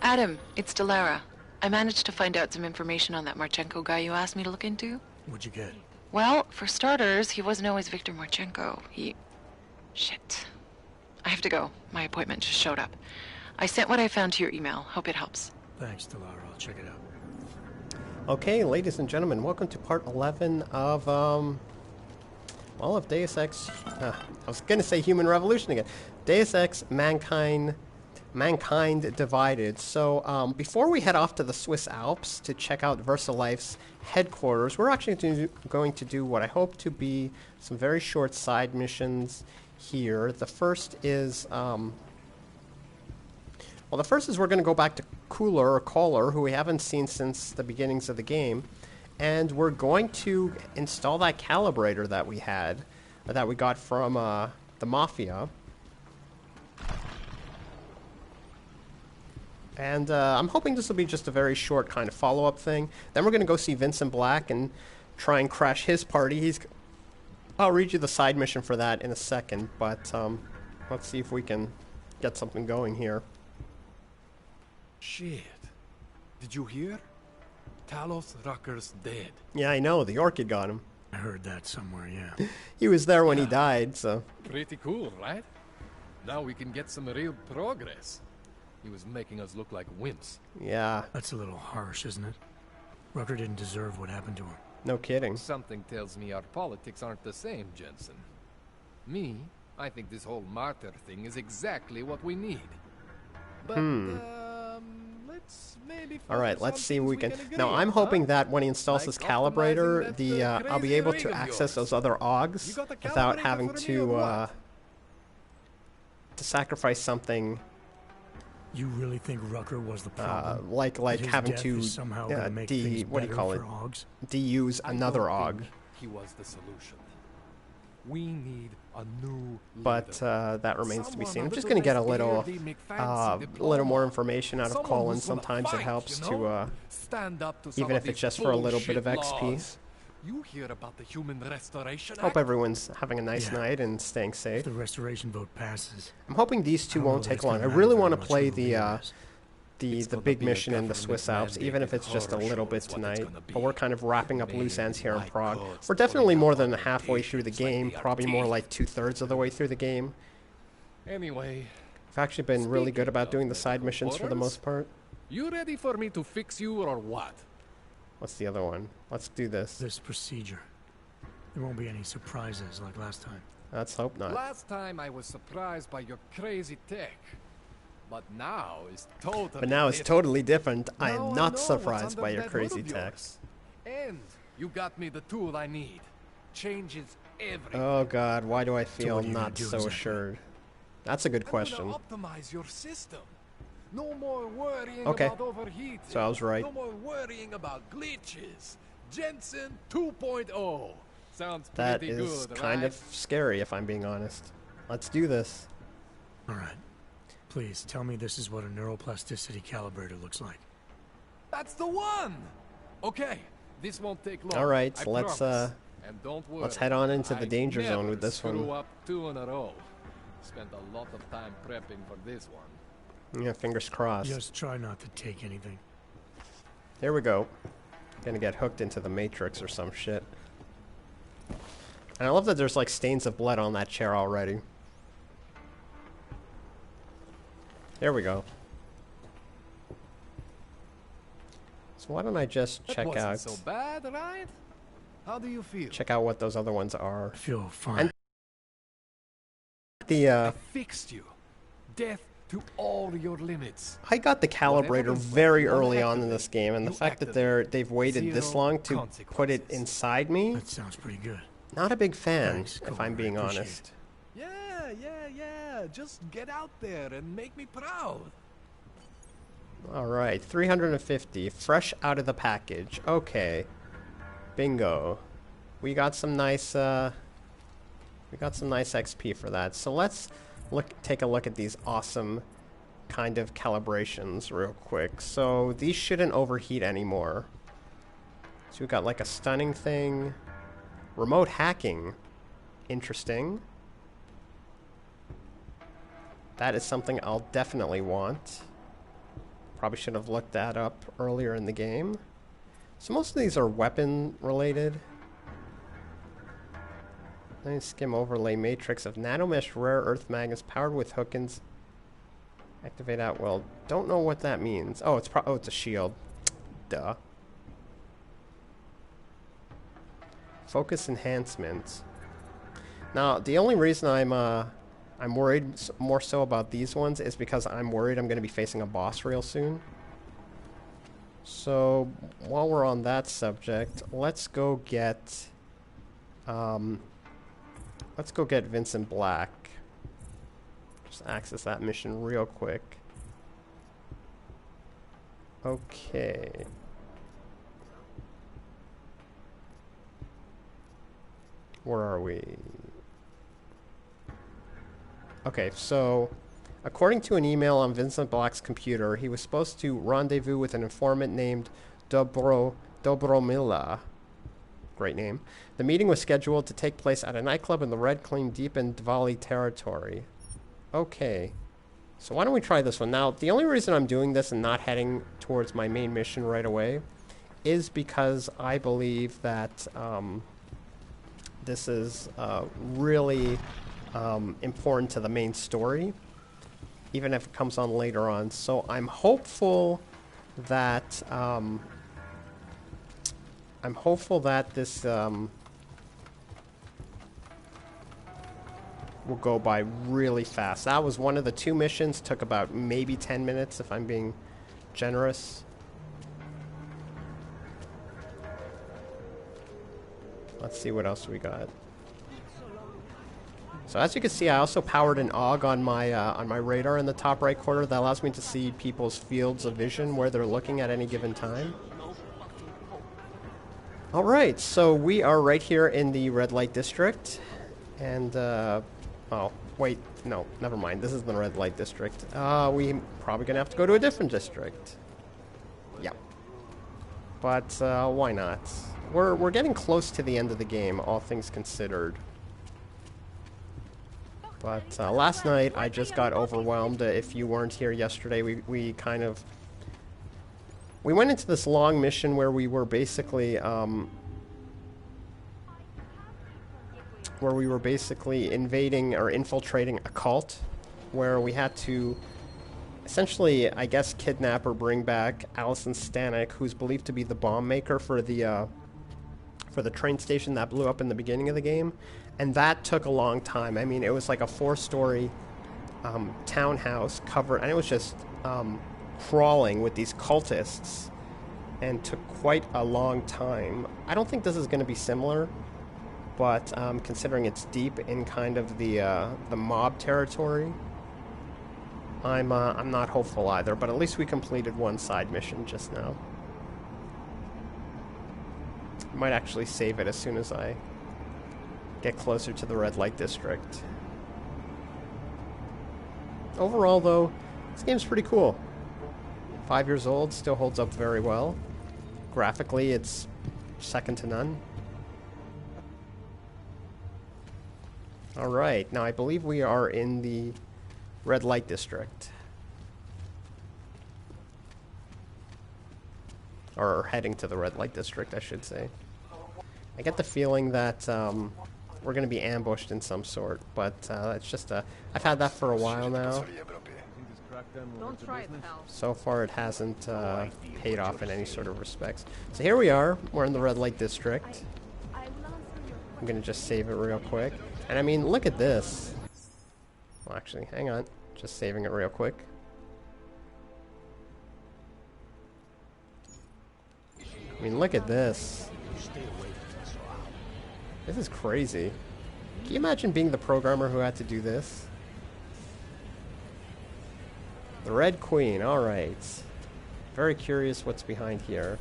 Adam, it's Delara. I managed to find out some information on that Marchenko guy you asked me to look into. What'd you get? Well, for starters, he wasn't always Viktor Marchenko. Shit. I have to go. My appointment just showed up. I sent what I found to your email. Hope it helps. Thanks, Delara. I'll check it out. Okay, ladies and gentlemen, welcome to part 11 of, well, of Deus Ex... I was gonna say Human Revolution again. Deus Ex Mankind Divided. So, before we head off to the Swiss Alps to check out VersaLife's headquarters, we're actually going to do what I hope to be some very short side missions here. The first is, well, the first is we're going to go back to Kohler, who we haven't seen since the beginnings of the game, and we're going to install that calibrator that we had, that we got from the Mafia. And I'm hoping this will be just a very short kind of follow-up thing. Then we're going to go see Vincent Black and try and crash his party. I'll read you the side mission for that in a second, but let's see if we can get something going here. Shit. Did you hear? Talos Rucker's dead. Yeah, I know. The Orchid got him. I heard that somewhere, yeah. He was there when he died, so... Pretty cool, right? Now we can get some real progress. He was making us look like wimps. Yeah. That's a little harsh, isn't it? Rucker didn't deserve what happened to him. No kidding. Something tells me our politics aren't the same, Jensen. Me, I think this whole martyr thing is exactly what we need. But, let's maybe... Alright, let's see if we can... Now, I'm hoping that when he installs this calibrator, I'll be able to access those other AUGs without having to sacrifice something... You really think Rucker was the problem? like having to somehow what do you call it? Deuse another AUG. He was the solution. We need a new but that remains to be seen. I'm just going to get a little more information out of Colin. Sometimes it helps to even if it's just for a little bit of XP. You hear about the Human Restoration Hope everyone's having a nice night and staying safe. If the restoration vote passes. I'm hoping these two won't take long. I really want to play the big mission in the Swiss Alps, even if it's just a little bit tonight. But we're kind of wrapping up loose ends here in Prague. We're definitely more than halfway through the game, probably more like 2/3 of the way through the game. Anyway, I've actually been really good about doing the side missions for the most part. You ready for me to fix you or what? What's the other one? Let's do this. This procedure. There won't be any surprises like last time. Let's hope not. Last time I was surprised by your crazy tech. But now it's totally different. I am not surprised by your crazy tech. And you got me the tool I need. Changes everything. Oh god, why do I feel not so assured? That's a good question. Optimize your system. No more worrying about overheating. So I was right. No more worrying about glitches. Jensen 2.0. Sounds pretty good, That is kind of scary, if I'm being honest. Let's do this. All right. Please, tell me this is what a neuroplasticity calibrator looks like. That's the one! Okay, this won't take long. All right, so let's don't worry, let's head on into the danger zone with this one. Up 2 in a row. Spent a lot of time prepping for this one. Yeah, fingers crossed. Just try not to take anything. There we go. Gonna get hooked into the Matrix or some shit. And I love that there's like stains of blood on that chair already. There we go. So why don't I just check out... That wasn't so bad, right? How do you feel? Check out what those other ones are. I feel fine. And the I fixed you. Death to all your limits. I got the calibrator very early on in this game, and the fact that they've waited this long to put it inside me. That sounds pretty good. Not a big fan, Thanks, if I'm being honest. It. Yeah. Just get out there and make me proud. All right, 350, fresh out of the package. Okay, bingo. We got some nice XP for that. So let's take a look at these awesome kind of calibrations real quick. So these shouldn't overheat anymore. So we've got like a stunning thing. Remote hacking. Interesting. That is something I'll definitely want. Probably should have looked that up earlier in the game. So most of these are weapon related. Nice skim overlay matrix of nanomesh rare earth magnets powered with hookins. Activate at will. Don't know what that means. Oh, it's a shield. Duh. Focus enhancements. Now, the only reason I'm worried more so about these ones is because I'm worried I'm going to be facing a boss real soon. So, while we're on that subject, let's go get Vincent Black. Just access that mission real quick. Okay. Where are we? Okay, so according to an email on Vincent Black's computer, he was supposed to rendezvous with an informant named Dobromila. Great name. The meeting was scheduled to take place at a nightclub in the Red Claim deep in Diwali territory. Okay. So why don't we try this one? Now, the only reason I'm doing this and not heading towards my main mission right away is because I believe that this is really important to the main story, even if it comes on later on. So I'm hopeful that this will go by really fast. That was one of the 2 missions. Took about maybe 10 minutes if I'm being generous. Let's see what else we got. So as you can see, I also powered an AUG on my radar in the top right corner that allows me to see people's fields of vision where they're looking at any given time. All right, so we are right here in the red light district, and oh wait, no, never mind. This is the red light district. We probably gonna have to go to a different district. Yep. But why not? We're getting close to the end of the game, all things considered. But last night I just got overwhelmed. If you weren't here yesterday, we went into this long mission where we were basically invading or infiltrating a cult, where we had to essentially, I guess, kidnap or bring back Allison Stanek, who's believed to be the bomb maker for the train station that blew up in the beginning of the game. And that took a long time. I mean, it was like a 4-story townhouse covered, and it was just crawling with these cultists, and took quite a long time. I don't think this is going to be similar, but considering it's deep in kind of the mob territory, I'm not hopeful either. But at least we completed one side mission just now. I might actually save it as soon as I get closer to the red light district. Overall, though, this game's pretty cool. 5 years old, still holds up very well. Graphically, it's second to none. Alright, now I believe we are in the red light district. Or heading to the red light district, I should say. I get the feeling that we're going to be ambushed in some sort, but it's just I've had that for a while now. So far it hasn't paid off in any sort of respects. So here we are, we're in the red light district. I'm going to just save it real quick. And I mean, look at this. Well, actually, hang on. Just saving it real quick. I mean, look at this. This is crazy. Can you imagine being the programmer who had to do this? The Red Queen, alright. Very curious what's behind here.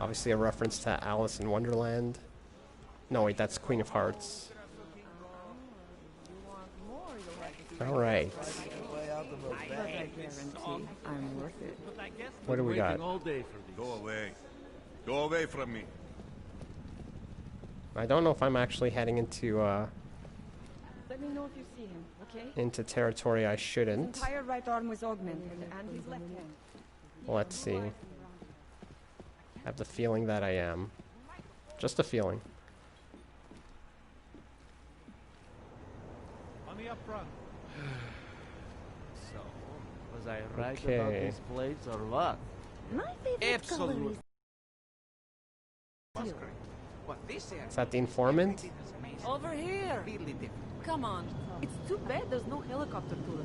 Obviously a reference to Alice in Wonderland. No, wait, that's Queen of Hearts. Alright. What do we got? Go away. Go away from me. I don't know if I'm actually heading into Let me know if you see him, okay? into territory I shouldn't. His entire right arm was augmented, and his left hand. Let's see. I have the feeling that I am. Just a feeling. On the up front. So, was I right about Okay. this place or what? My favorite Absolutely. color is Is that the informant? over here. Come on. It's too bad there's no helicopter tour.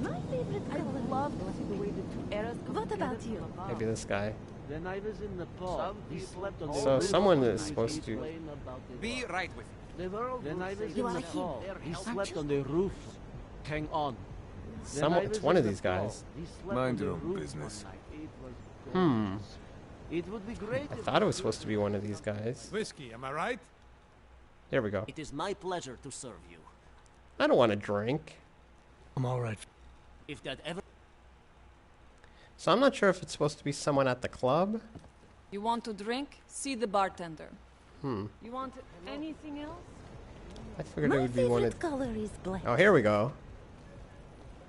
My favorite color. I love to see the way the two eras come What together about you? from above. Maybe this guy. When I was in Nepal, we slept on the So roof someone all is night. supposed He to- explained about the Be war. right with you. The world when I was You in are Nepal, him, we aren't slept you? on the roof. Hang on. Someone. It's one of these guys. Mind your own business. It would be great I if thought it was supposed to be one of these guys. Whiskey, am I right? There we go. It is my pleasure to serve you. I don't want to drink. I'm all right. If that ever So I'm not sure if it's supposed to be someone at the club. You want to drink? See the bartender. Hmm. You want anything else? I figured it My would be one favorite of... color is black. Oh, here we go.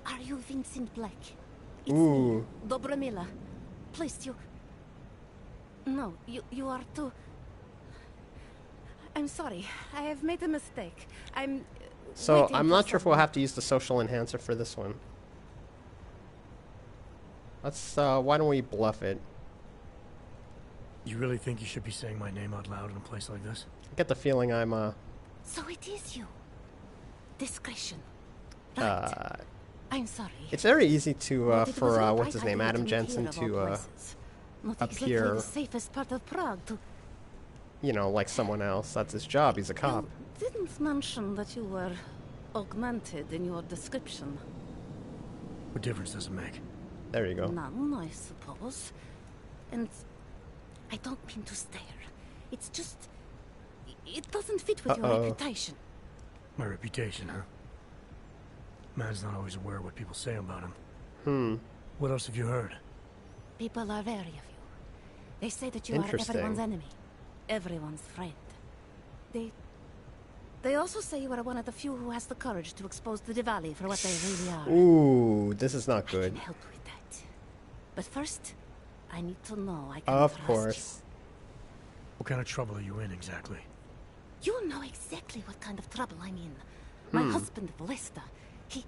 Are you Vincent Black? It's Ooh. me, Dobromila. Please, you... No, you are too... I'm sorry. I have made a mistake. I'm... So waiting I'm for not sure if we'll someone. have to use the social enhancer for this one. Let's, why don't we bluff it? You really think you should be saying my name out loud in a place like this? I get the feeling I'm, So it is you. Discretion. Right. I'm sorry. it's very easy to, But it was for, not what's right his I name, did it Adam in Jensen here of all to, places. Not exactly appear- the safest part of Prague to... you know, like someone else. That's his job. He's a cop. You didn't mention that you were augmented in your description. What difference does it make? There you go. None, I suppose. And I don't mean to stare. It's just... It doesn't fit with your Uh-oh. reputation. My reputation, huh? Man's not always aware of what people say about him. Hmm. What else have you heard? People are wary of you. They say that you are Interesting. everyone's enemy. Everyone's friend. They also say you are one of the few who has the courage to expose the Diwali for what they really are. Ooh, this is not I good. can help with that. But first, I need to know I can Of trust course. What kind of trouble are you in exactly? you. You know exactly what kind of trouble I'm in. My husband, Lester, the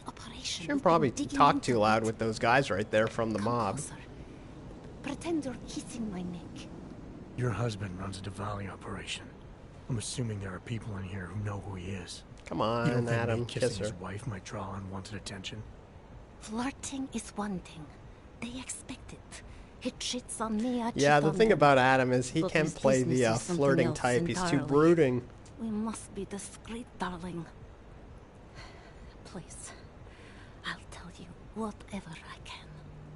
operation... Shouldn't we've probably been digging talk into too loud it. with those guys right there from the Come mob. closer. Pretend you're kissing my neck. Your husband runs a Diwali operation. I'm assuming there are people in here who know who he is. Come You don't on, think Adam, me kiss kissing her. his wife might draw unwanted attention? Flirting is one thing. They expect it. He cheats on me, I cheat Yeah, the on thing him. about Adam is he But can't his play business the is something flirting else type. He's too entirely. brooding. We must be discreet, darling. Please, I'll tell you whatever I can.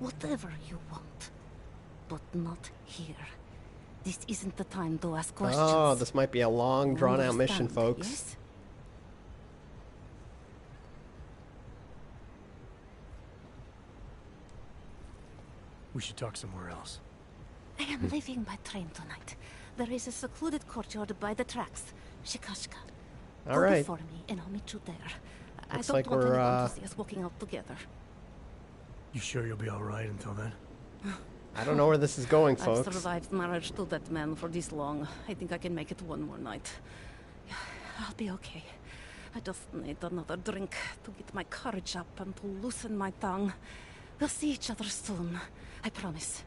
Whatever you want. But not here. This isn't the time to ask questions. Oh, this might be a long, You drawn-out mission, understand, folks. Yes? We should talk somewhere else. I am leaving by train tonight. There is a secluded courtyard by the tracks. Shikashka. All Go right. before me, and I'll meet you there. I Looks don't like want we're, anyone to see us walking out together. You sure you'll be all right until then? I don't know where this is going, I've folks. survived marriage to that man for this long. I think I can make it one more night. I'll be okay. I just need another drink to get my courage up and to loosen my tongue. We'll see each other soon. I promise.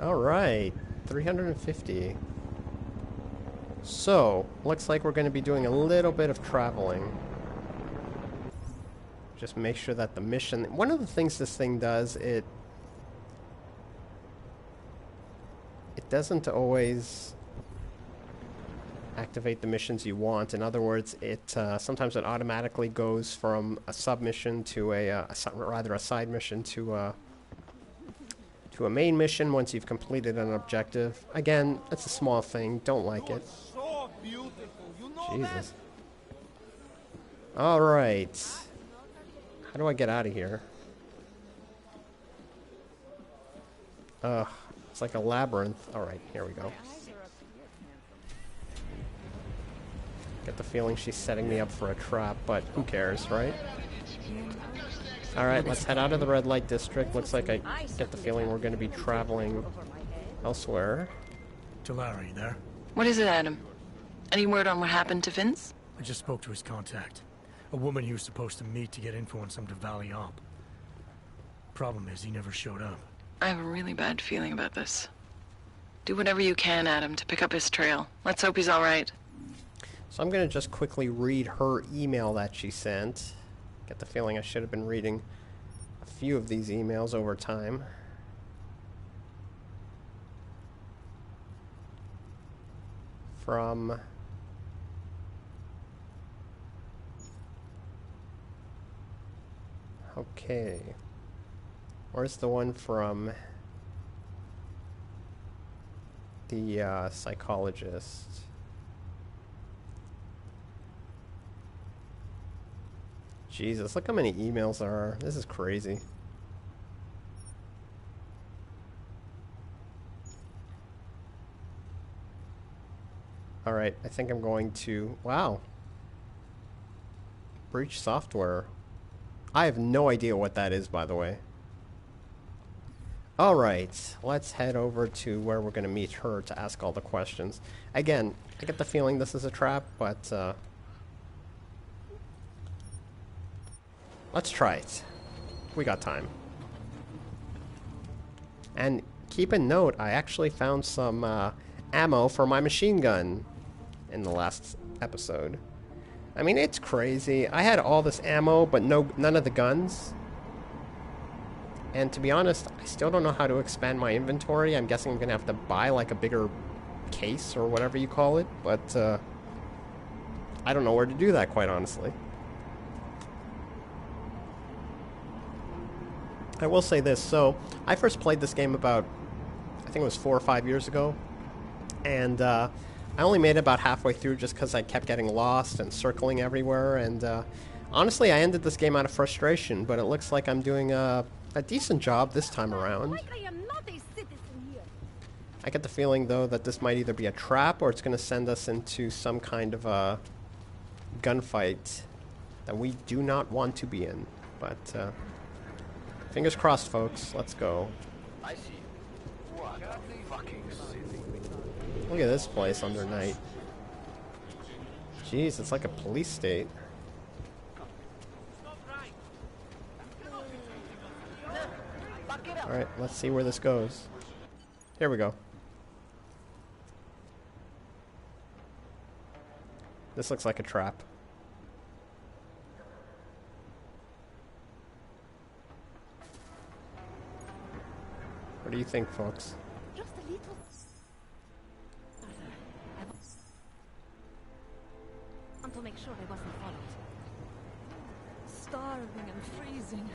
All right, 350. So, looks like we're going to be doing a little bit of traveling. Just make sure that the mission... One of the things this thing does, it doesn't always activate the missions you want. In other words, it sometimes it automatically goes from a submission to a side mission to a main mission once you've completed an objective. Again, it's a small thing. Don't like it. So beautiful, you know that? Jesus. All right. How do I get out of here? It's like a labyrinth. All right, here we go. Get the feeling she's setting me up for a trap, but who cares, right? Alright, let's head out of the red light district. Looks like I get the feeling we're going to be traveling elsewhere. To Larry, there? What is it, Adam? Any word on what happened to Vince? I just spoke to his contact. A woman he was supposed to meet to get info on some Diwali op. Problem is, he never showed up. I have a really bad feeling about this. Do whatever you can, Adam, to pick up his trail. Let's hope he's all right. So I'm going to just quickly read her email that she sent. Get the feeling I should have been reading a few of these emails over time. From... Okay. Where's the one from the psychologist? Jesus, look how many emails there are. This is crazy. Alright, I think I'm going to... Wow. Breach software. I have no idea what that is, by the way. Alright, let's head over to where we're going to meet her to ask all the questions. Again, I get the feeling this is a trap, but let's try it. We got time. And keep in note, I actually found some ammo for my machine gun in the last episode. I mean, it's crazy. I had all this ammo, but none of the guns. And to be honest, I still don't know how to expand my inventory. I'm guessing I'm going to have to buy like a bigger case or whatever you call it. But I don't know where to do that, quite honestly. I will say this. So I first played this game about, I think it was 4 or 5 years ago. And I only made it about halfway through just because I kept getting lost and circling everywhere. And honestly, I ended this game out of frustration. But it looks like I'm doing a decent job this time around. Like I am not a citizen here. I get the feeling, though, that this might either be a trap or it's going to send us into some kind of a gunfight that we do not want to be in. But fingers crossed, folks. Let's go. I see. What a fucking city. Look at this place under night. Jeez, it's like a police state. Alright, let's see where this goes. Here we go. This looks like a trap. What do you think, folks? Just a little. I want to make sure I wasn't followed. Starving and freezing.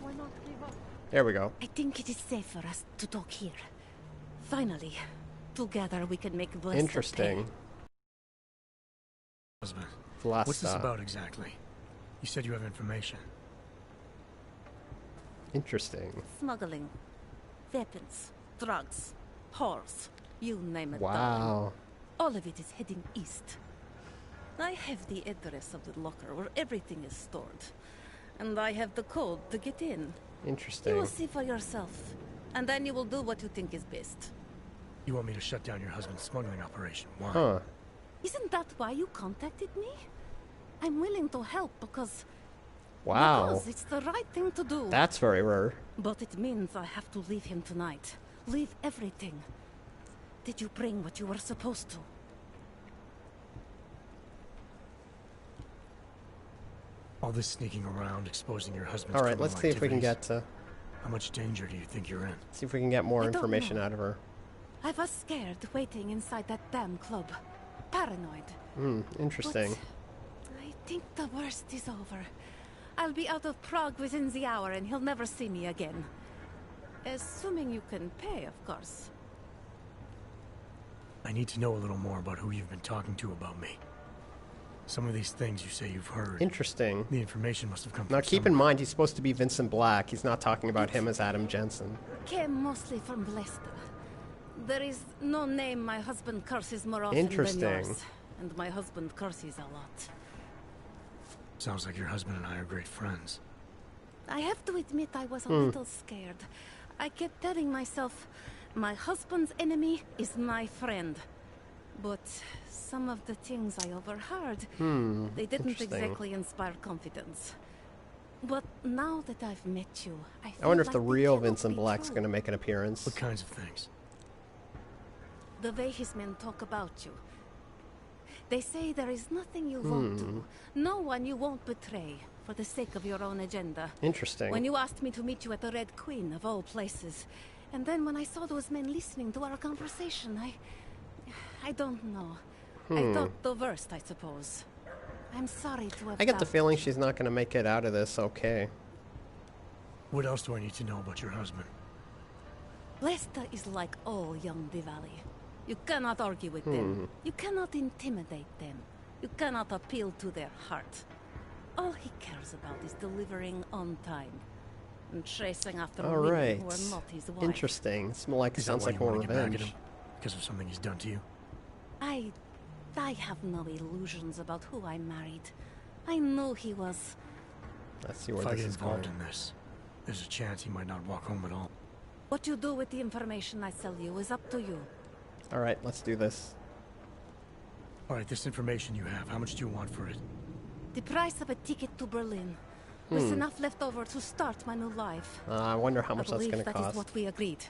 Why not give up? There we go. I think it is safe for us to talk here. Finally, together we can make blessed Interesting. Husband, Vlasta. what's this about exactly? You said you have information. Interesting. Smuggling, weapons, drugs, whores, you name it. Wow. Darling. All of it is heading east. I have the address of the locker where everything is stored. And I have the code to get in. Interesting. You will see for yourself. And then you will do what you think is best. You want me to shut down your husband's smuggling operation? Why? Huh. Isn't that why you contacted me? I'm willing to help because... Wow. Because it's the right thing to do. That's very rare. But it means I have to leave him tonight. Leave everything. Did you bring what you were supposed to? All this sneaking around, exposing your husband's Alright, criminal let's see if we can activities. get How much danger do you think you're in? see if we can get more I don't information know. out of her. I was scared waiting inside that damn club. Paranoid. Interesting. But I think the worst is over. I'll be out of Prague within the hour and he'll never see me again. Assuming you can pay, of course. I need to know a little more about who you've been talking to about me. Some of these things you say you've heard. Interesting. The information must have come Now from keep in mind, he's supposed to be Vincent Black. He's not talking about him as Adam Jensen. Came mostly from Blesta. There is no name my husband curses more often Interesting. than yours. And my husband curses a lot. Sounds like your husband and I are great friends. I have to admit I was a little scared. I kept telling myself, my husband's enemy is my friend. But some of the things I overheard, they didn't exactly inspire confidence. But now that I've met you, I wonder if like the real cannot Vincent be Black's true. going to make an appearance. What kinds of things? The way his men talk about you. They say there is nothing you won't do, no one you won't betray, for the sake of your own agenda. Interesting. When you asked me to meet you at the Red Queen, of all places, and then when I saw those men listening to our conversation, I don't know. I thought the worst, I suppose. I'm sorry to have I get the doubted feeling you. she's not going to make it out of this okay. What else do I need to know about your husband? Lester is like all young Diwali. You cannot argue with them. You cannot intimidate them. You cannot appeal to their heart. All he cares about is delivering on time and chasing after All women right. who are not his wife. Interesting. Sounds like you more want to get back at revenge. him? Because of something he's done to you? I have no illusions about who I married. I knew he was. Let's see where If I this get is involved going. in this, there's a chance he might not walk home at all. What you do with the information I sell you is up to you. All right, let's do this. All right, this information you have, how much do you want for it? The price of a ticket to Berlin. With enough left over to start my new life. I wonder how much I that's believe going to that is cost. what we agreed.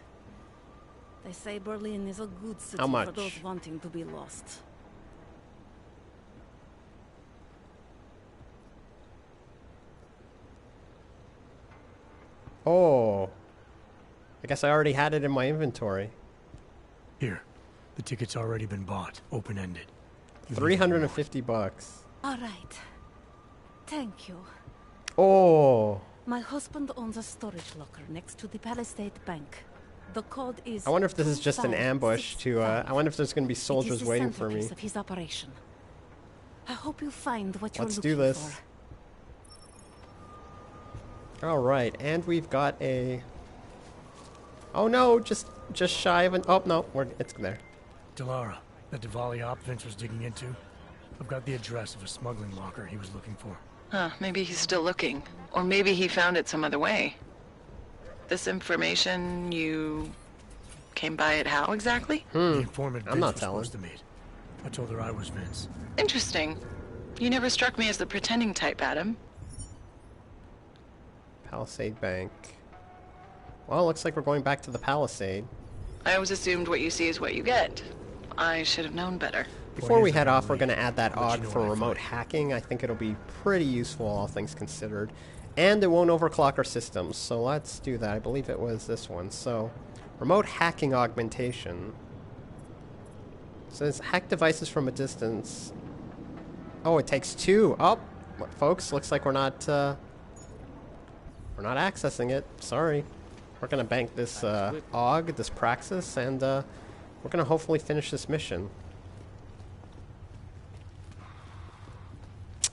They say Berlin is a good city How much? for those wanting to be lost. Oh. I guess I already had it in my inventory. Here, the ticket's already been bought, open-ended. You leave it 350 bucks. All right. Thank you. Oh. My husband owns a storage locker next to the Palisade Bank. The code is. I wonder if this is just an ambush to, I wonder if there's going to be soldiers waiting for me. It is the centerpiece of his operation. I hope you find what you're Let's looking do this. for. All right, and we've got a... Oh no, just shy of an... Oh no, it's there. Delara, that Diwali op Vince was digging into. I've got the address of a smuggling locker he was looking for. Huh, maybe he's still looking. Or maybe he found it some other way. This information, you came by it how exactly? The informant I'm Vince not was telling. supposed to meet. I told her I was Vince. Interesting. You never struck me as the pretending type, Adam. Palisade Bank. Well, looks like we're going back to the Palisade. I always assumed what you see is what you get. I should have known better. Before here's we the head off, we're thing, going to add that I'll let AUG you know for what I remote find. hacking. I think it'll be pretty useful, all things considered. And it won't overclock our systems, so let's do that. I believe it was this one. So, remote hacking augmentation. Says hack devices from a distance. Oh, it takes two. Oh, folks, looks like we're not accessing it. Sorry. We're going to bank this AUG, this Praxis, and we're going to hopefully finish this mission.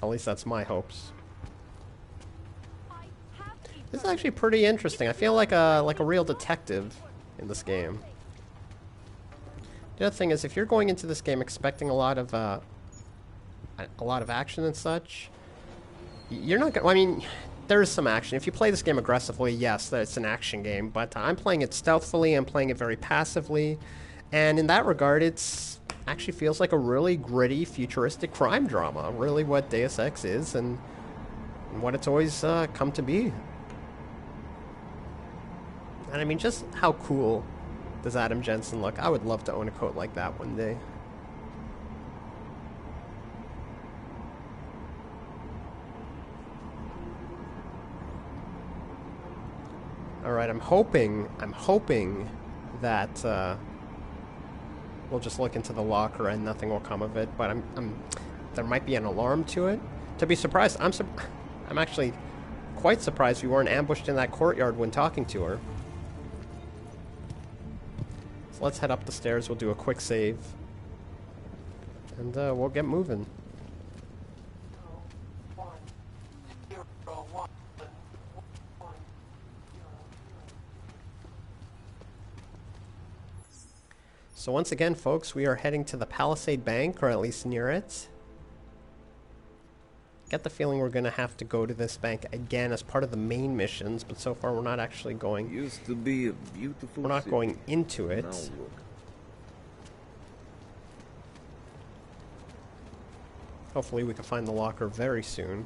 At least that's my hopes. This is actually pretty interesting. I feel like a real detective in this game. The other thing is, if you're going into this game expecting a lot of action and such, you're not gonna. I mean, there is some action. If you play this game aggressively, yes, it's an action game. But I'm playing it stealthily. I'm playing it very passively, and in that regard, it's actually feels like a really gritty, futuristic crime drama. Really, what Deus Ex is, and what it's always come to be. And I mean, just how cool does Adam Jensen look? I would love to own a coat like that one day. Alright, I'm hoping that we'll just look into the locker and nothing will come of it, but there might be an alarm to it. To be surprised, I'm actually quite surprised we weren't ambushed in that courtyard when talking to her. So let's head up the stairs, we'll do a quick save, and we'll get moving. So once again, folks, we are heading to the Palisade Bank, or at least near it. get the feeling we're going to have to go to this bank again as part of the main missions, but so far we're not actually going. Used to be a beautiful We're not city. going into it. Now look. Hopefully we can find the locker very soon.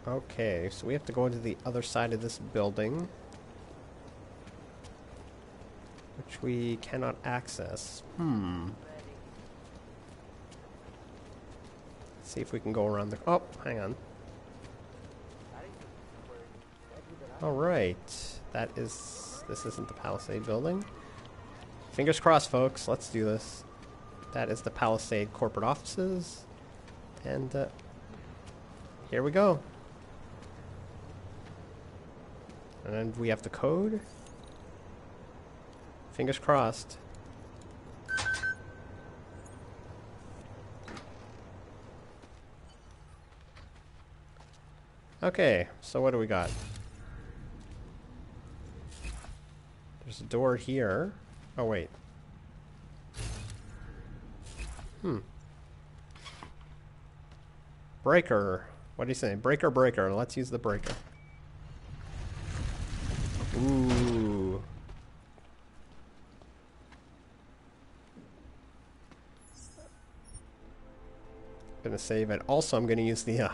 Okay, so we have to go to the other side of this building, which we cannot access. Let's see if we can go around the... Oh, hang on. Alright, that is... This isn't the Palisade building. Fingers crossed, folks. Let's do this. That is the Palisade corporate offices. And, here we go. And then we have the code. Fingers crossed. Okay, so what do we got? There's a door here. Oh, wait. Breaker. What do you say? Breaker, breaker. Let's use the breaker. Ooh. Gonna save it. Also, I'm gonna use the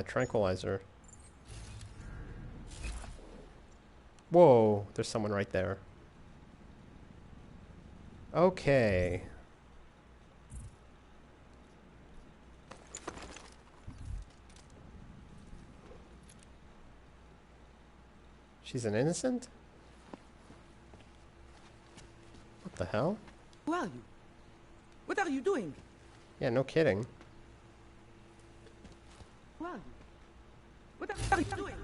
tranquilizer. Whoa, there's someone right there. Okay. She's an innocent? What the hell? Who are you? What are you doing? Yeah, no kidding. Who are you? What are you doing?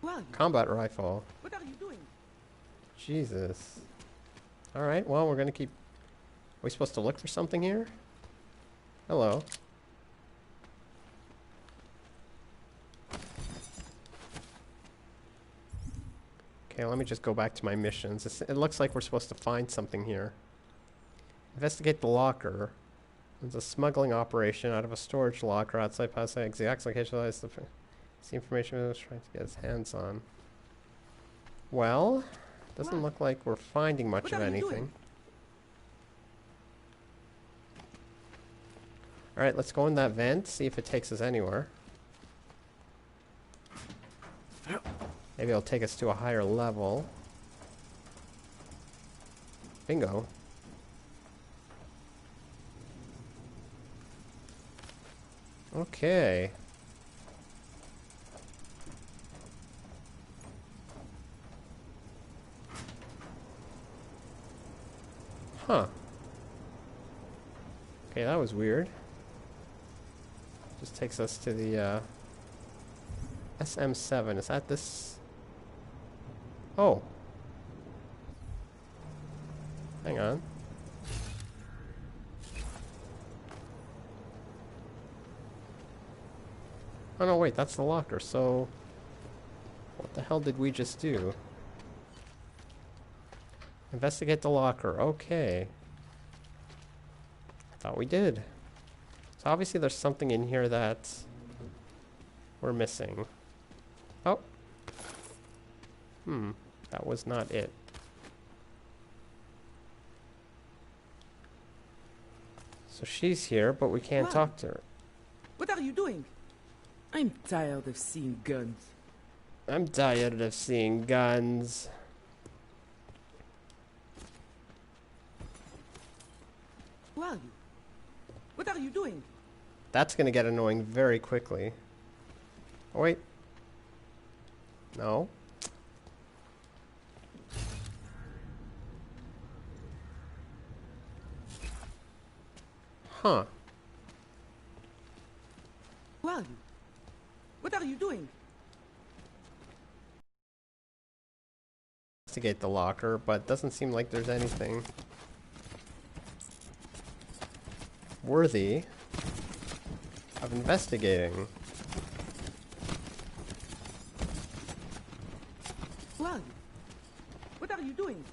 Who are you? Combat rifle. What are you doing? Jesus. Alright, well, we're gonna keep... Are we supposed to look for something here? Hello. Okay, let me just go back to my missions. It looks like we're supposed to find something here. Investigate the locker. There's a smuggling operation out of a storage locker outside Pasay. Exact location is the information he was trying to get his hands on. Well, doesn't look like we're finding much of anything. Alright, let's go in that vent, see if it takes us anywhere. Maybe it'll take us to a higher level. Bingo. Okay. Huh. Okay, that was weird. Just takes us to the SM7. Is that this? Oh. Hang on. Oh no, wait, that's the locker, so... What the hell did we just do? Investigate the locker, okay. I thought we did. So obviously there's something in here that we're missing. Oh. That was not it. So she's here, but we can't talk to her. What are you doing? I'm tired of seeing guns. I'm tired of seeing guns. Who are you? What are you doing? That's gonna get annoying very quickly. Oh, wait. No. Huh. Who are you? What are you doing? Investigate the locker, but doesn't seem like there's anything worthy of investigating. Who are you? What are you doing?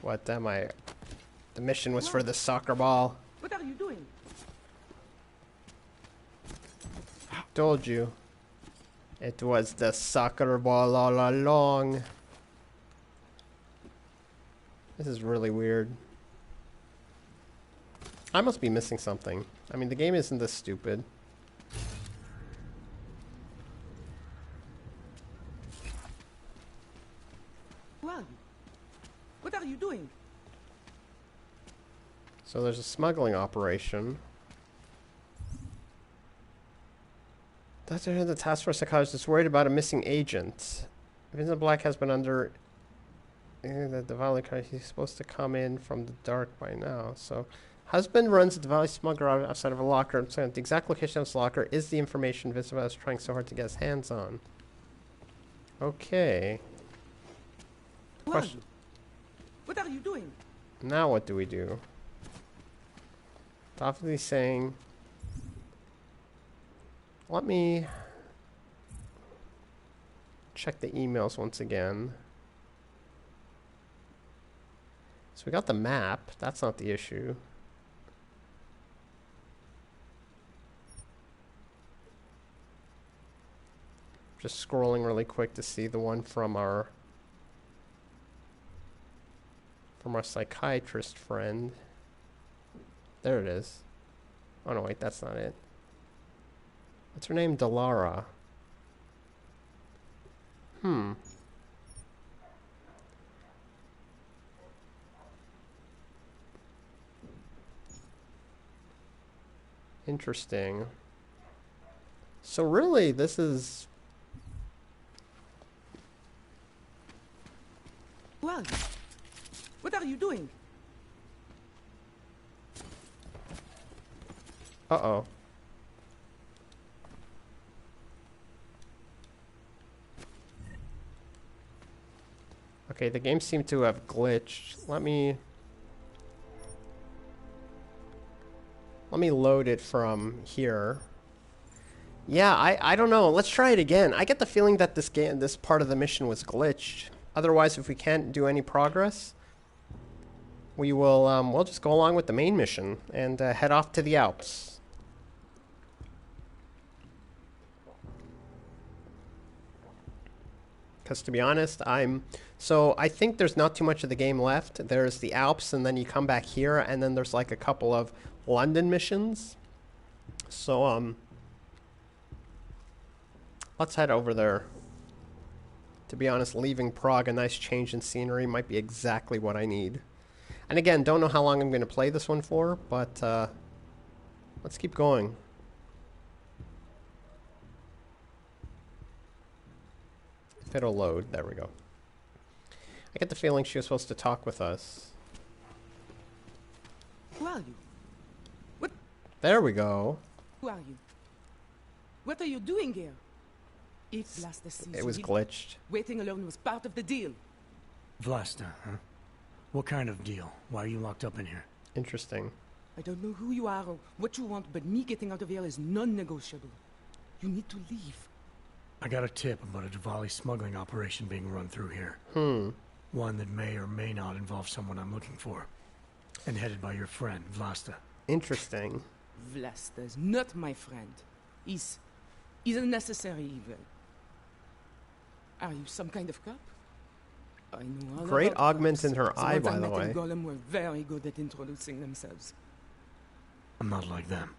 What am I? The mission was for the soccer ball. What are you doing? Told you. It was the soccer ball all along. This is really weird. I must be missing something. I mean, the game isn't this stupid. Who are you? What are you doing? So there's a smuggling operation. Dr. The task force psychologist is worried about a missing agent. Vincent Black has been under the Valley. He's supposed to come in from the dark by now. So, husband runs the Valley smuggler outside of a locker. So the exact location of his locker is the information Vincent is trying so hard to get his hands on. Okay. Question. What are you doing? Now what do we do? It's obviously saying, let me check the emails once again. So we got the map. That's not the issue. Just scrolling really quick to see the one from our psychiatrist friend. There it is. Oh no, wait, that's not it. What's her name? Delara. Interesting. So really, this is... Who are you? What are you doing? Uh-oh. Okay, the game seemed to have glitched. Let me load it from here. Yeah, I don't know. Let's try it again. I get the feeling that this part of the mission was glitched. Otherwise, if we can't do any progress, we will we'll just go along with the main mission and head off to the Alps. Because to be honest, I think there's not too much of the game left. There's the Alps, and then you come back here, and then there's like a couple of London missions. So, let's head over there. To be honest, leaving Prague, a nice change in scenery might be exactly what I need. And again, don't know how long I'm going to play this one for, but let's keep going. If it'll load, there we go. I get the feeling she was supposed to talk with us. Who are you? What? There we go. Who are you? What are you doing here? If Vlasta sees It was you, glitched. waiting alone was part of the deal. Vlasta, huh? What kind of deal? Why are you locked up in here? Interesting. I don't know who you are or what you want, but me getting out of here is non-negotiable. You need to leave. I got a tip about a Diwali smuggling operation being run through here. One that may or may not involve someone I'm looking for. And headed by your friend, Vlasta. Interesting. Vlasta is not my friend. He's a necessary evil. Are you some kind of cop? I know all Great about augment cops. in her eye, by the The ones I met way. in Golem were very good at introducing themselves. I'm not like them.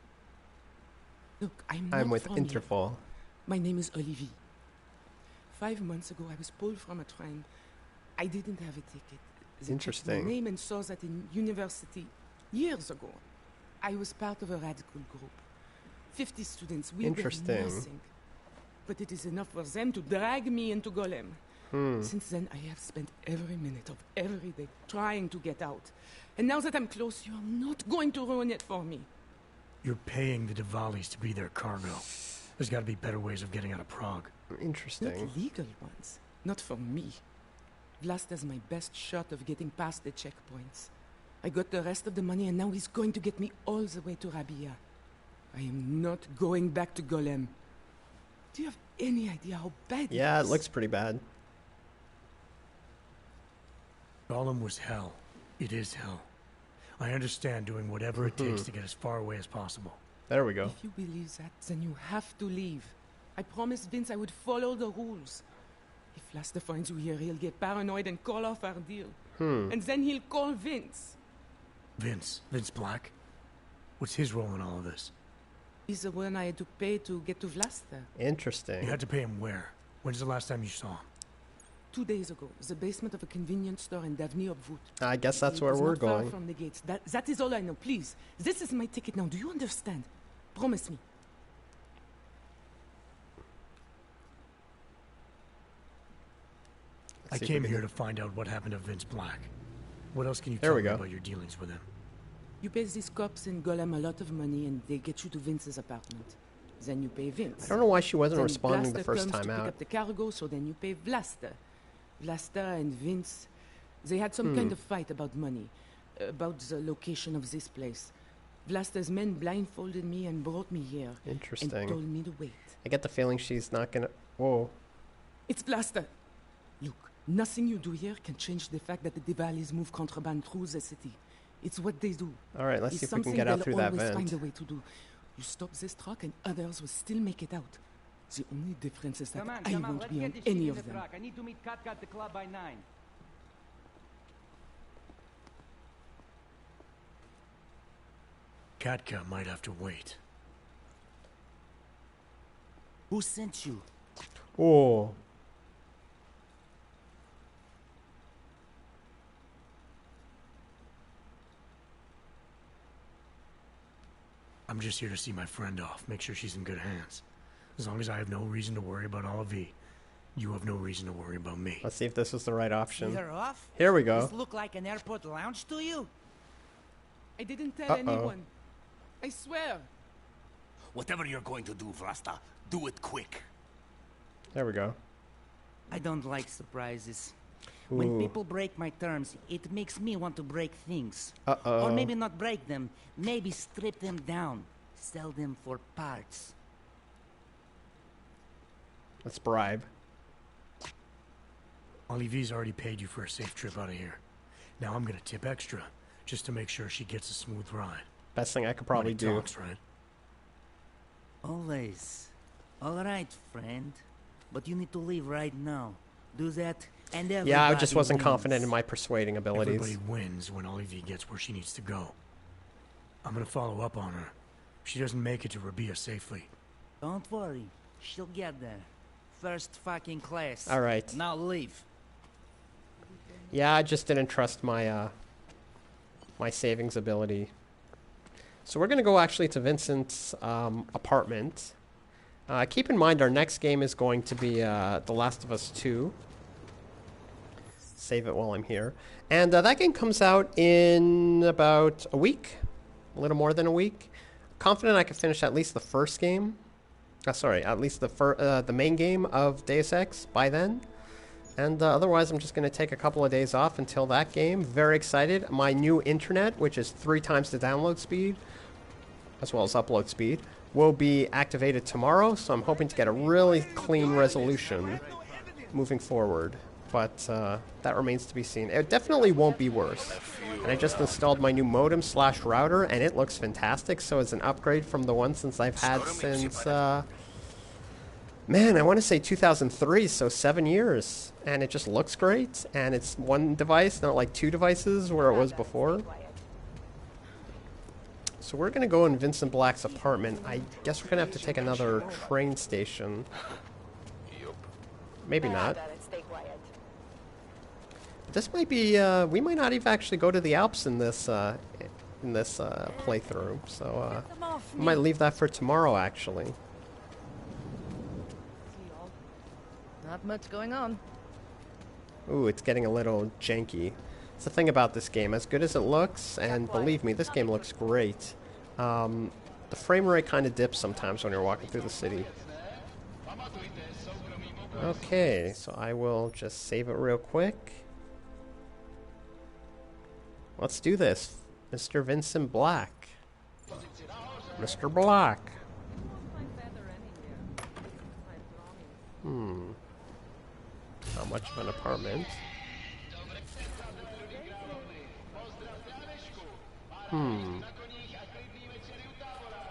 Look, I'm I'm not with from here. Interpol. My name is Olivier. 5 months ago, I was pulled from a train. I didn't have a ticket. They checked Interesting. my name and saw that in university years ago. I was part of a radical group. 50 students. We Interesting. were nothing. But it is enough for them to drag me into Golem. Since then, I have spent every minute of every day trying to get out. And now that I'm close, you are not going to ruin it for me. You're paying the Diwalis to be their cargo. There's got to be better ways of getting out of Prague. Interesting. Not legal ones. Not for me. Vlasta's my best shot of getting past the checkpoints. I got the rest of the money and now he's going to get me all the way to Rabia. I am not going back to Golem. Do you have any idea how bad it Yeah, it is? looks pretty bad. Gollum was hell. It is hell. I understand doing whatever it takes to get as far away as possible. There we go. If you believe that, then you have to leave. I promised Vince I would follow the rules. If Laster finds you here, he'll get paranoid and call off our deal. And then he'll call Vince. Vince Black? What's his role in all of this? He's the one I had to pay to get to Vlasta. Interesting. You had to pay him where? When's the last time you saw him? 2 days ago, the basement of a convenience store in Davni Obvut. I guess that's where It was we're not far going. from the gates. That is all I know. Please, this is my ticket now. Do you understand? Promise me. I came here to find out what happened to Vince Black. What else can you There tell we me go. about your dealings with him? You pay these cops in Golem a lot of money and they get you to Vince's apartment. Then you pay Vince. I don't know why she wasn't Then responding the Vlasta first comes time to pick out. up the cargo, so then you pay Vlasta. Vlasta and Vince, they had some kind of fight about money, about the location of this place. Vlasta's men blindfolded me and brought me here. Interesting. And told me to wait. I get the feeling she's not gonna... Whoa. It's Vlasta. Look, nothing you do here can change the fact that the Diwalis move contraband through the city. It's what they do. Alright, let's It's see if we can something get out they'll through that always find vent. a way to do. You stop this truck and others will still make it out. The only difference is that I won't be on any of them. I need to meet Katka at the club by 9. Katka might have to wait. Who sent you? Oh. I'm just here to see my friend off, make sure she's in good hands. As long as I have no reason to worry about Olive, you have no reason to worry about me. Let's see if this is the right option. You're off? Here we go. Does this look like an airport lounge to you? I didn't tell anyone. I swear. Whatever you're going to do, Vlasta, do it quick. There we go. I don't like surprises. When people break my terms, it makes me want to break things. Or maybe not break them, maybe strip them down. Sell them for parts. Let's bribe. Olive's already paid you for a safe trip out of here. Now I'm gonna tip extra, just to make sure she gets a smooth ride. Best thing I could probably Money do. talks, right? Always. Alright, friend. But you need to leave right now. Do that, and everybody Yeah, I just wasn't wins. confident in my persuading abilities. Everybody wins when Olive gets where she needs to go. I'm gonna follow up on her. If she doesn't make it to Rabia safely, Don't worry. She'll get there. First fucking class. Alright. Now leave. Yeah, I just didn't trust my my savings ability. So we're gonna go actually to Vincent's apartment. Keep in mind our next game is going to be The Last of Us 2. Save it while I'm here. And that game comes out in about a week. A little more than a week. Confident I can finish at least the first game. Sorry, at least the main game of Deus Ex by then. And otherwise, I'm just going to take a couple of days off until that game. Very excited. My new internet, which is 3 times the download speed, as well as upload speed, will be activated tomorrow. So I'm hoping to get a really clean resolution moving forward. But that remains to be seen. It definitely won't be worse. And I just installed my new modem / router, and it looks fantastic. So it's an upgrade from the one since I've had since... man, I want to say 2003, so 7 years. And it just looks great. And it's one device, not like 2 devices where it was before. So we're going to go in Vincent Black's apartment. I guess we're going to have to take another train station. Maybe not. But this might be, we might not even actually go to the Alps in this playthrough. So we might leave that for tomorrow, actually. Not much going on. Ooh, it's getting a little janky. It's the thing about this game. As good as it looks, and believe me, this game looks great, the frame rate kind of dips sometimes when you're walking through the city. Okay, so I will just save it real quick. Let's do this. Mr. Vincent Black. Mr. Black. Not much of an apartment.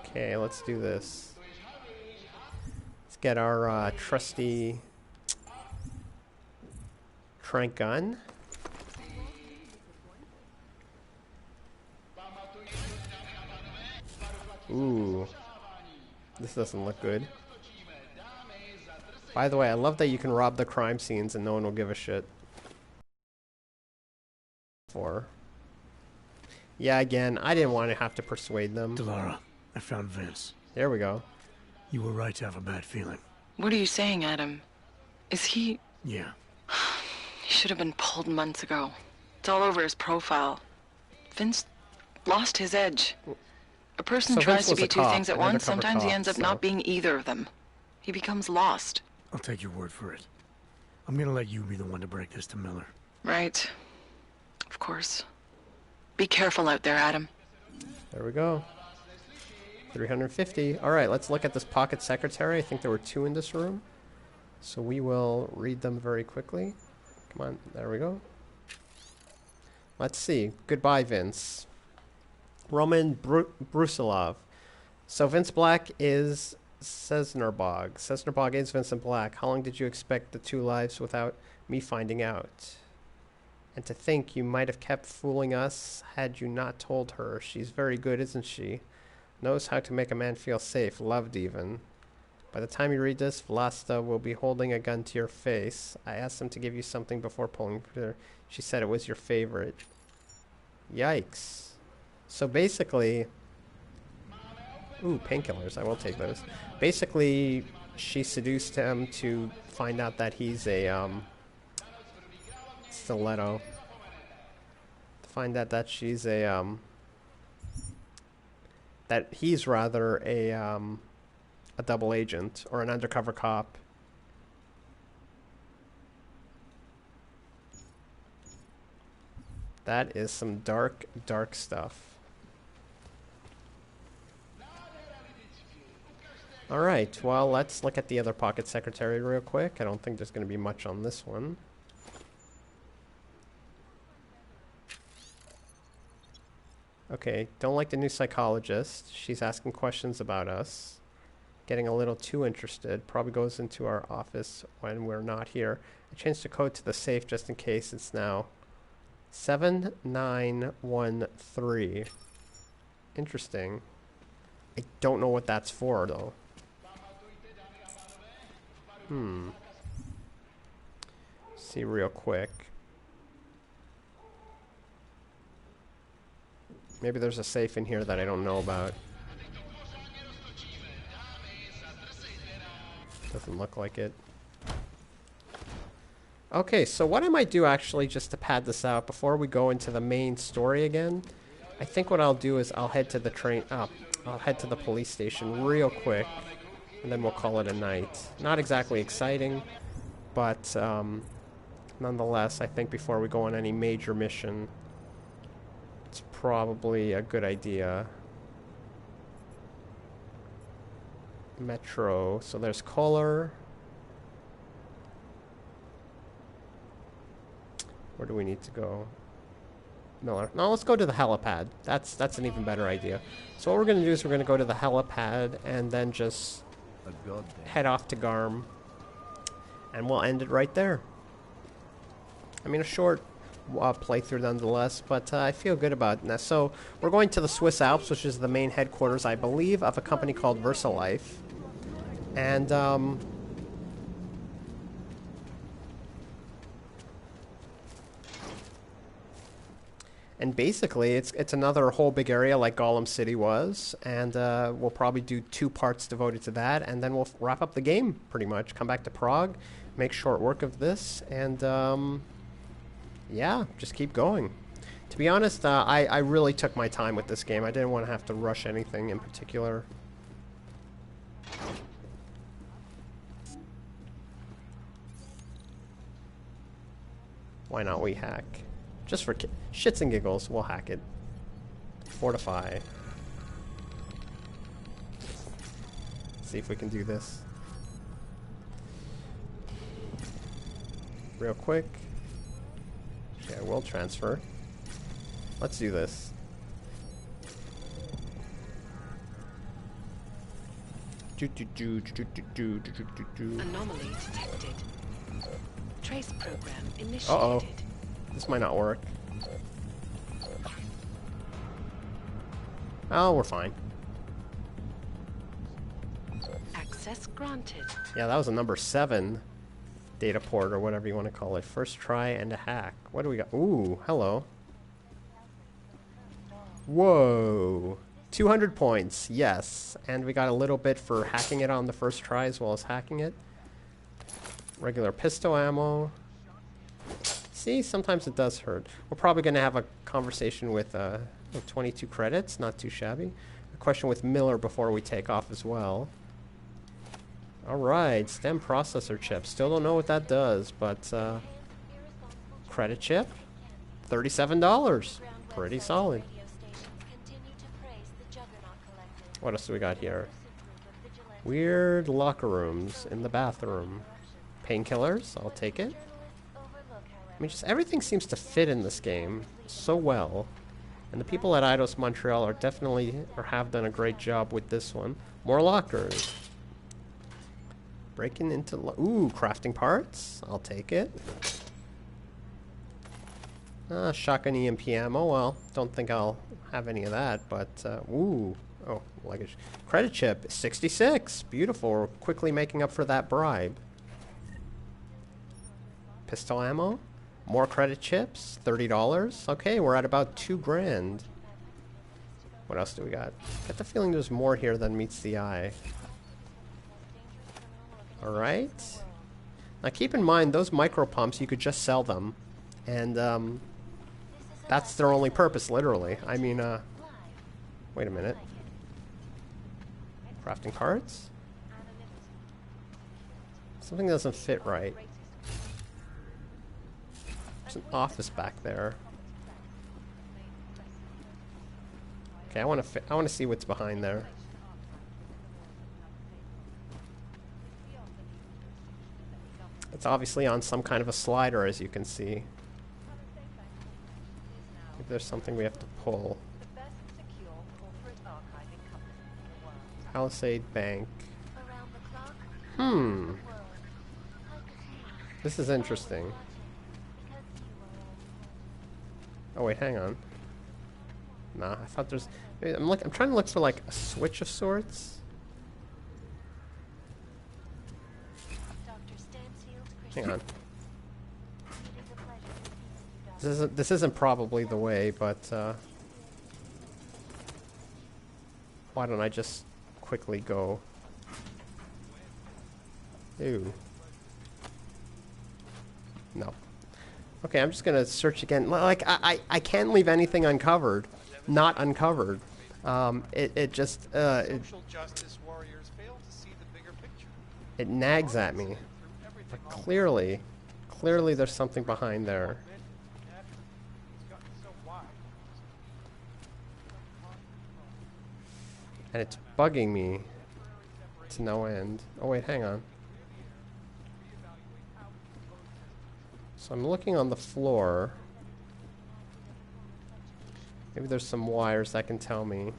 Okay, let's do this. Let's get our trusty trank gun. Ooh. This doesn't look good. By the way, I love that you can rob the crime scenes and no one will give a shit. Yeah, again, I didn't want to have to persuade them. Delara, I found Vince. There we go. You were right to have a bad feeling. What are you saying, Adam? Is he... Yeah. He should have been pulled months ago. It's all over his profile. Vince lost his edge. A person tries to be two things at once. Sometimes he ends up not being either of them. He becomes lost. I'll take your word for it. I'm gonna let you be the one to break this to Miller. Right. Of course. Be careful out there, Adam. There we go. 350. Alright, let's look at this pocket secretary. I think there were 2 in this room. So we will read them very quickly. Come on, there we go. Let's see. Goodbye, Vince. Roman Brusilov. So Vince Black is Sesnerbog. Sesnerbog is Vincent Black. How long did you expect the 2 lives without me finding out? And to think you might have kept fooling us had you not told her. She's very good, isn't she? Knows how to make a man feel safe, loved even. By the time you read this, Vlasta will be holding a gun to your face. I asked him to give you something before pulling her. She said it was your favorite. Yikes. So basically... Ooh, painkillers. I will take those. Basically, she seduced him to find out that he's a, stiletto. To find out that she's a, that he's rather a double agent or an undercover cop. That is some dark, dark stuff. Alright, well, let's look at the other pocket secretary real quick. I don't think there's going to be much on this one. Okay, don't like the new psychologist. She's asking questions about us. Getting a little too interested. Probably goes into our office when we're not here. I changed the code to the safe just in case. It's now 7913. Interesting. I don't know what that's for, though. See real quick. Maybe there's a safe in here that I don't know about. Doesn't look like it. Okay, so what I might do actually, just to pad this out before we go into the main story again, I think what I'll do is I'll head to the I'll head to the police station real quick, and then we'll call it a night. Not exactly exciting, but nonetheless, I think before we go on any major mission, it's probably a good idea. Metro. So there's Kohler. Where do we need to go? Miller. No, let's go to the helipad. That's an even better idea. So what we're going to do is we're going to go to the helipad and then just head off to Garm. And we'll end it right there. I mean, a short playthrough nonetheless, but I feel good about it. So we're going to the Swiss Alps, which is the main headquarters, I believe, of a company called VersaLife. And basically, it's another whole big area like Gollum City was, and we'll probably do 2 parts devoted to that, and then we'll wrap up the game, pretty much. Come back to Prague, make short work of this, and yeah, just keep going. To be honest, I really took my time with this game. I didn't want to have to rush anything in particular. Why not we hack? Just for shits and giggles, we'll hack it. Fortify. See if we can do this. Real quick. Okay, I will transfer. Let's do this. Anomaly detected. Trace program initiated. Uh-oh. This might not work. Oh, we're fine. Access granted. Yeah, that was a number 7 data port, or whatever you want to call it. First try and a hack. What do we got? Ooh, hello. Whoa. 200 points, yes. And we got a little bit for hacking it on the first try as well as hacking it. Regular pistol ammo. See, sometimes it does hurt. We're probably going to have a conversation with 22 credits, not too shabby. A question with Miller before we take off as well. Alright, STEM processor chip. Still don't know what that does, but credit chip? $37. Pretty solid. What else do we got here? Weird locker rooms in the bathroom. Painkillers, I'll take it. I mean, just everything seems to fit in this game so well. And the people at Eidos Montreal are definitely, or have done a great job with this one. More lockers. Breaking into... Ooh, crafting parts. I'll take it. Shotgun EMP ammo. Well, don't think I'll have any of that, but... ooh. Oh, luggage. Credit chip, 66. Beautiful. We're quickly making up for that bribe. Pistol ammo. More credit chips, $30. Okay, we're at about $2 grand. What else do we got? I get the feeling there's more here than meets the eye. Alright. Now keep in mind, those micro pumps, you could just sell them. And, that's their only purpose, literally. I mean, wait a minute. Crafting cards? Something doesn't fit right. There's an office back there. Okay, I want to see what's behind there. It's obviously on some kind of a slider, as you can see. If there's something we have to pull. Palisade Bank. This is interesting. Oh wait, hang on. Nah, I thought there's... I'm trying to look for like a switch of sorts. Hang on. This isn't probably the way, but why don't I just quickly go? Ew. No. Okay, I'm just gonna search again. Like I can't leave anything uncovered, not uncovered. It nags at me. But clearly there's something behind there. And it's bugging me to no end. Oh wait, hang on. So I'm looking on the floor. Maybe there's some wires that can tell me.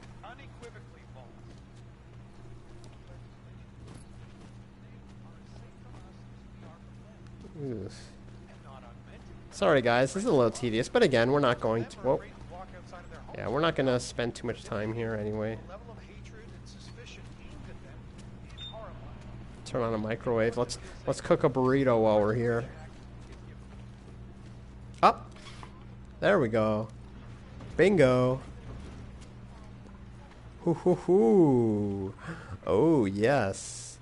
Ooh. Sorry guys, this is a little tedious, but again, we're not going to... Whoa. Yeah, we're not going to spend too much time here anyway. Turn on a microwave. Let's cook a burrito while we're here. Up. There we go. Bingo. Hoo hoo hoo. Oh yes.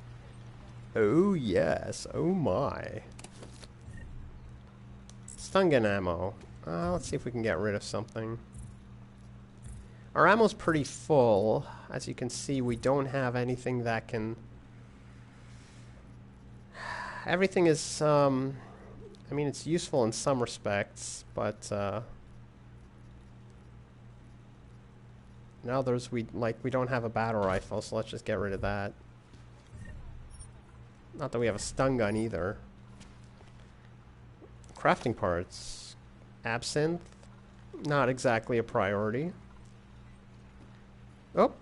Oh yes. Oh my. Stun gun ammo. Let's see if we can get rid of something. Our ammo's pretty full. As you can see, we don't have anything that can... Everything is, I mean, it's useful in some respects, but, now we don't have a battle rifle, so let's just get rid of that. Not that we have a stun gun either. Crafting parts. Absinthe. Not exactly a priority. Oh!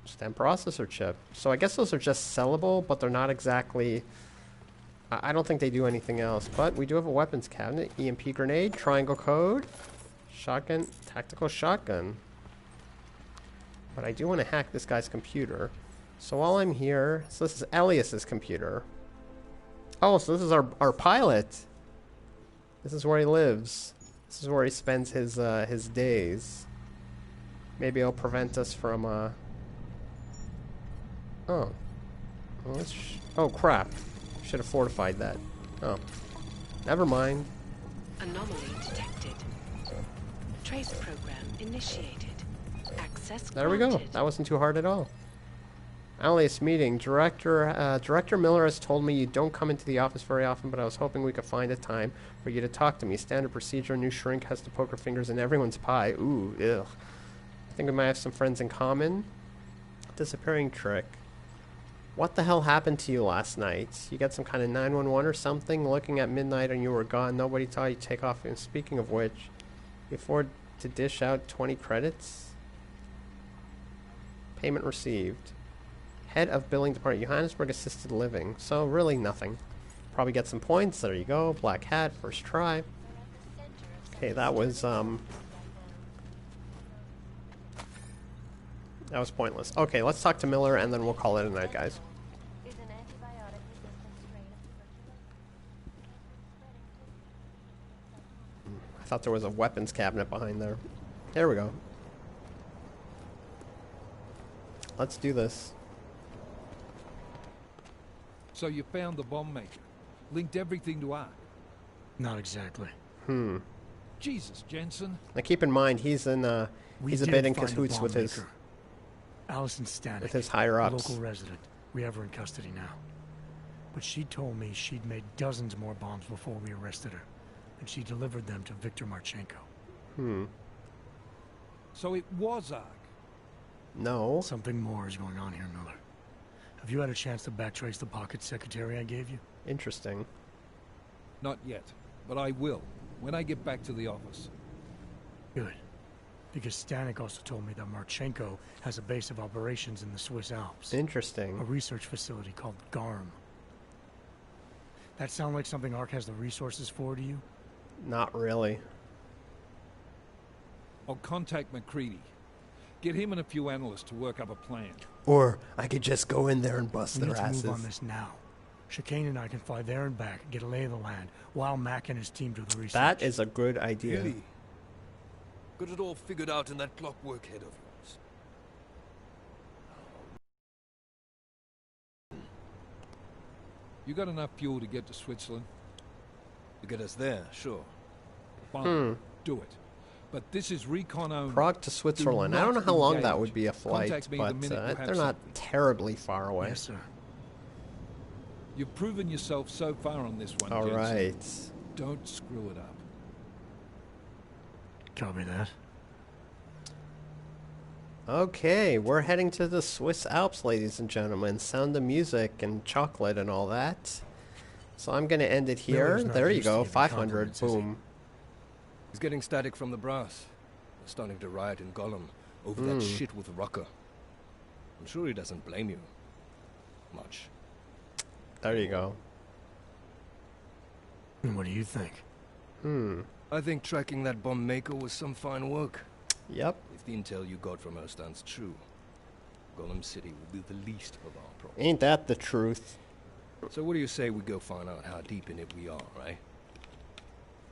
Stem processor chip. So I guess those are just sellable, but they're not exactly... I don't think they do anything else. But we do have a weapons cabinet. EMP grenade, triangle code, shotgun, tactical shotgun. But I do want to hack this guy's computer. So while I'm here... So this is Elias's computer. Oh, so this is our pilot. This is where he lives. This is where he spends his days. Maybe it'll prevent us from... Oh. Well, oh, crap. Should have fortified that. Oh. Never mind. Anomaly detected. Trace program initiated. Access There we go. That wasn't too hard at all. Alias meeting. Director Miller has told me you don't come into the office very often, but I was hoping we could find a time for you to talk to me. Standard procedure. New shrink has to poke her fingers in everyone's pie. Ooh, ugh. I think we might have some friends in common. Disappearing trick. What the hell happened to you last night? You got some kind of 911 or something? Looking at midnight and you were gone. Nobody taught you to take off. And speaking of which, you afford to dish out 20 credits? Payment received. Head of billing department, Johannesburg Assisted Living. So really nothing. Probably get some points. There you go. Black hat, first try. Okay, that was pointless. Okay, let's talk to Miller and then we'll call it a night, guys. I thought there was a weapons cabinet behind there. There we go. Let's do this. So you found the bomb maker. Linked everything to Ark. Not exactly. Jesus, Jensen. Now keep in mind he's in he's a bit in cahoots with his Allison Stanek, with his higher ups. Local resident. We have her in custody now. But she told me she'd made dozens more bombs before we arrested her, and she delivered them to Viktor Marchenko. So it was Ark. No. Something more is going on here, Miller. Have you had a chance to backtrace the pocket secretary I gave you? Interesting. Not yet, but I will, when I get back to the office. Good. Because Stanek also told me that Marchenko has a base of operations in the Swiss Alps. Interesting. A research facility called GARM. That sound like something Ark has the resources for to you? Not really. I'll contact McCready. Get him and a few analysts to work up a plan. Or I could just go in there and bust We their need to asses. move on this now. Chicane and I can fly there and back, get a lay of the land, while Mac and his team do the research. That is a good idea. Really? Got it all figured out in that clockwork head of yours. You got enough fuel to get to Switzerland? To get us there, sure. Fine. Do it. But this is recon only. Prague to Switzerland. I don't know how long that would be a flight, but they're not terribly far away. Yes, sir. You've proven yourself so far on this one, All Jensen. right. Don't screw it up. Copy that. Okay, we're heading to the Swiss Alps, ladies and gentlemen. Sound of music and chocolate and all that. So I'm going to end it here. There you go, 500, boom. He's getting static from the brass. They're starting to riot in Gollum over that shit with Rucker. I'm sure he doesn't blame you. Much. There you go. And what do you think? I think tracking that bomb maker was some fine work. Yep. If the intel you got from her stands true, Gollum City will be the least of our problems. Ain't that the truth? So what do you say we go find out how deep in it we are, right?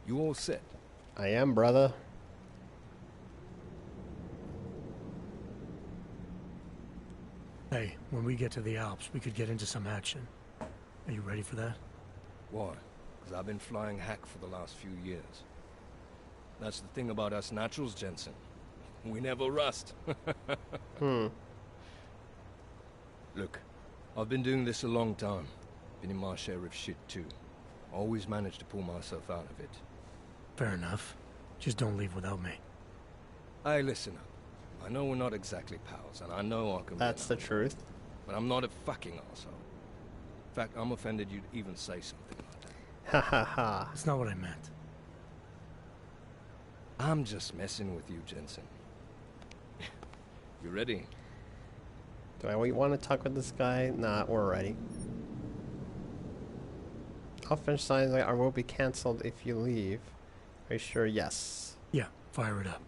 You all set? I am, brother. Hey, when we get to the Alps, we could get into some action. Are you ready for that? Why? Because I've been flying hack for the last few years. That's the thing about us naturals, Jensen. We never rust. Look, I've been doing this a long time. Been in my share of shit too. Always managed to pull myself out of it. Fair enough. Just don't leave without me. Hey, listen up. I know we're not exactly pals, and I know I can... That's the truth. But I'm not a fucking arsehole. In fact, I'm offended you'd even say something like that. Ha ha ha. That's not what I meant. I'm just messing with you, Jensen. You ready? Do I want to talk with this guy? Nah, we're ready. I'll finish signs. I will be cancelled if you leave. Are you sure? Yes. Yeah, fire it up.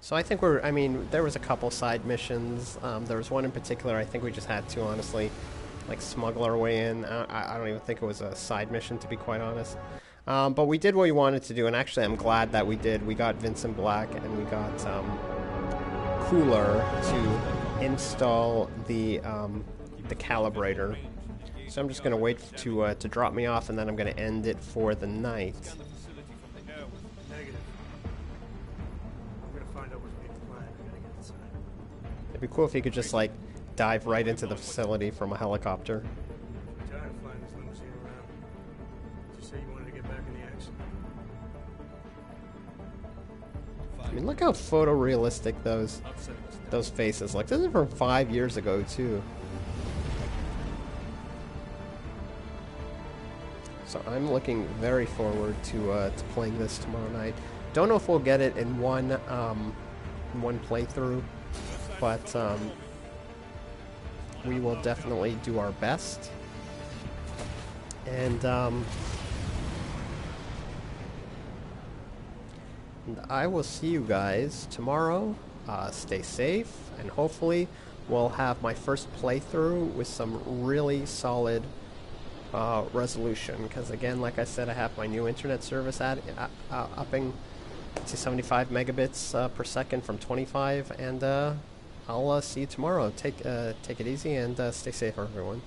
So I think I mean, there was a couple side missions. There was one in particular I think we just had to, honestly, like, smuggle our way in. I don't even think it was a side mission, to be quite honest. But we did what we wanted to do, and actually I'm glad that we did. We got Vincent Black, and we got Cooler to install the calibrator. So I'm just going to wait to drop me off, and then I'm going to end it for the night. It'd be cool if he could just, like, dive right into the facility from a helicopter. I mean, look how photorealistic those faces look. This is from 5 years ago, too. So I'm looking very forward to playing this tomorrow night. Don't know if we'll get it in one playthrough, but we will definitely do our best. And I will see you guys tomorrow. Stay safe, and hopefully we'll have my first playthrough with some really solid resolution, because again, like I said, I have my new internet service upping to 75 megabits per second from 25, and I'll see you tomorrow. Take it easy and stay safe, everyone.